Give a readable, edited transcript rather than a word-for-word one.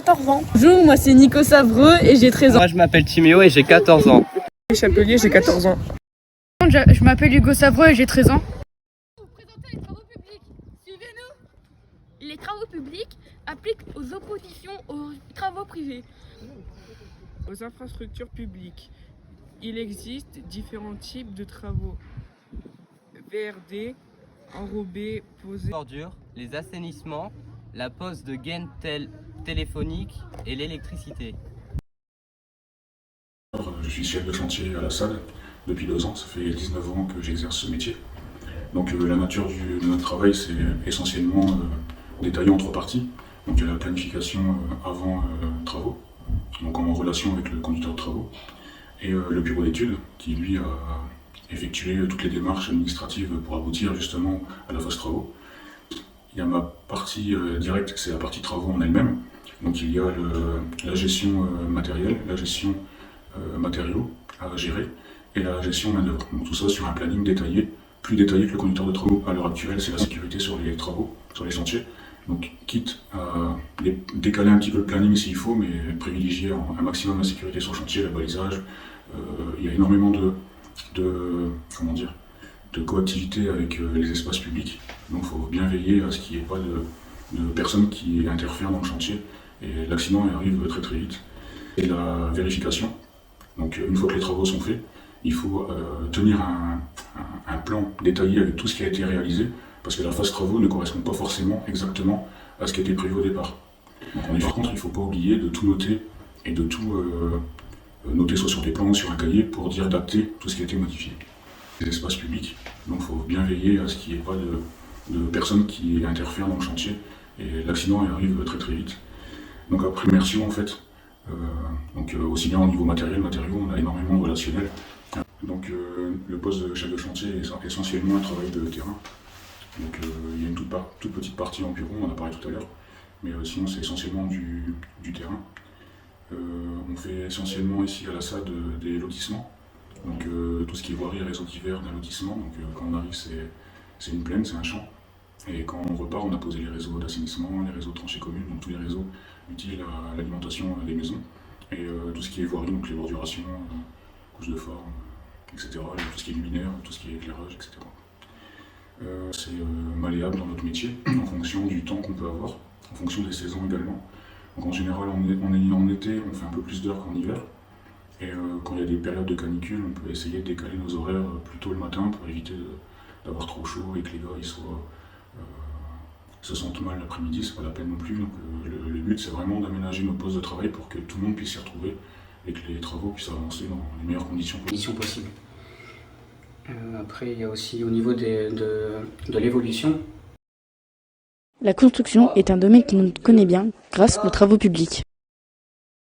14 ans. Bonjour, moi c'est Nico Savreux et j'ai 13 ans. Moi je m'appelle Timéo et j'ai 14 ans. Chapelier, j'ai 14 ans. Je m'appelle Hugo Savreux et j'ai 13 ans. Vous présenter les travaux publics. Suivez-nous. Les travaux publics appliquent aux oppositions aux travaux privés. Aux infrastructures publiques, il existe différents types de travaux. VRD, enrobés, posés. Bordures, les assainissements, la pose de gaines téléphoniques et l'électricité. Je suis chef de chantier à la SAD depuis 2 ans, ça fait 19 ans que j'exerce ce métier. Donc la nature de notre travail, c'est essentiellement détaillé en 3 parties. Donc il y a la planification avant travaux, donc en relation avec le conducteur de travaux, et le bureau d'études qui lui a effectué toutes les démarches administratives pour aboutir justement à la phase travaux. Il y a ma partie directe, c'est la partie travaux en elle-même. Donc il y a la gestion matérielle, la gestion matériaux à gérer et la gestion main-d'œuvre. Donc tout ça sur un planning détaillé, plus détaillé que le conducteur de travaux. À l'heure actuelle, c'est la sécurité sur les travaux, sur les chantiers. Donc quitte à décaler un petit peu le planning s'il faut, mais privilégier un maximum la sécurité sur le chantier, le balisage. Il y a énormément de coactivité avec les espaces publics. Donc il faut bien veiller à ce qu'il n'y ait pas de personnes qui interfèrent dans le chantier. Et l'accident arrive très très vite. Et la vérification. Donc une fois que les travaux sont faits, il faut tenir un plan détaillé avec tout ce qui a été réalisé, parce que la phase travaux ne correspond pas forcément exactement à ce qui a été prévu au départ. Donc par contre, il ne faut pas oublier de tout noter et de tout noter soit sur des plans ou sur un cahier pour dire dater tout ce qui a été modifié. Les espaces publics, donc il faut bien veiller à ce qu'il n'y ait pas de personnes qui interfèrent dans le chantier, et l'accident arrive très très vite. Donc après immersion en fait, aussi bien au niveau matériaux, on a énormément de relationnel. Donc le poste de chef de chantier est essentiellement un travail de terrain. Donc il y a une toute petite partie en bureau, on en a parlé tout à l'heure, mais sinon c'est essentiellement du terrain. On fait essentiellement ici à la SAD des lotissements, donc tout ce qui est voirie et réseau divers d'un lotissement. Donc quand on arrive c'est une plaine, c'est un champ. Et quand on repart, on a posé les réseaux d'assainissement, les réseaux de tranchées communes, donc tous les réseaux utiles à l'alimentation des maisons. Et tout ce qui est voirie, donc les bordurations, couches de forme, etc. Tout ce qui est luminaire, tout ce qui est éclairage, etc. C'est malléable dans notre métier, en fonction du temps qu'on peut avoir, en fonction des saisons également. Donc en général, en été, on fait un peu plus d'heures qu'en hiver. Et quand il y a des périodes de canicule, on peut essayer de décaler nos horaires plus tôt le matin pour éviter d'avoir trop chaud et que les gars se sentent mal l'après-midi, c'est pas la peine non plus. Donc le but c'est vraiment d'aménager nos postes de travail pour que tout le monde puisse s'y retrouver et que les travaux puissent avancer dans les meilleures conditions possibles. Après il y a aussi au niveau de l'évolution. La construction est un domaine que l'on connaît bien grâce aux travaux publics.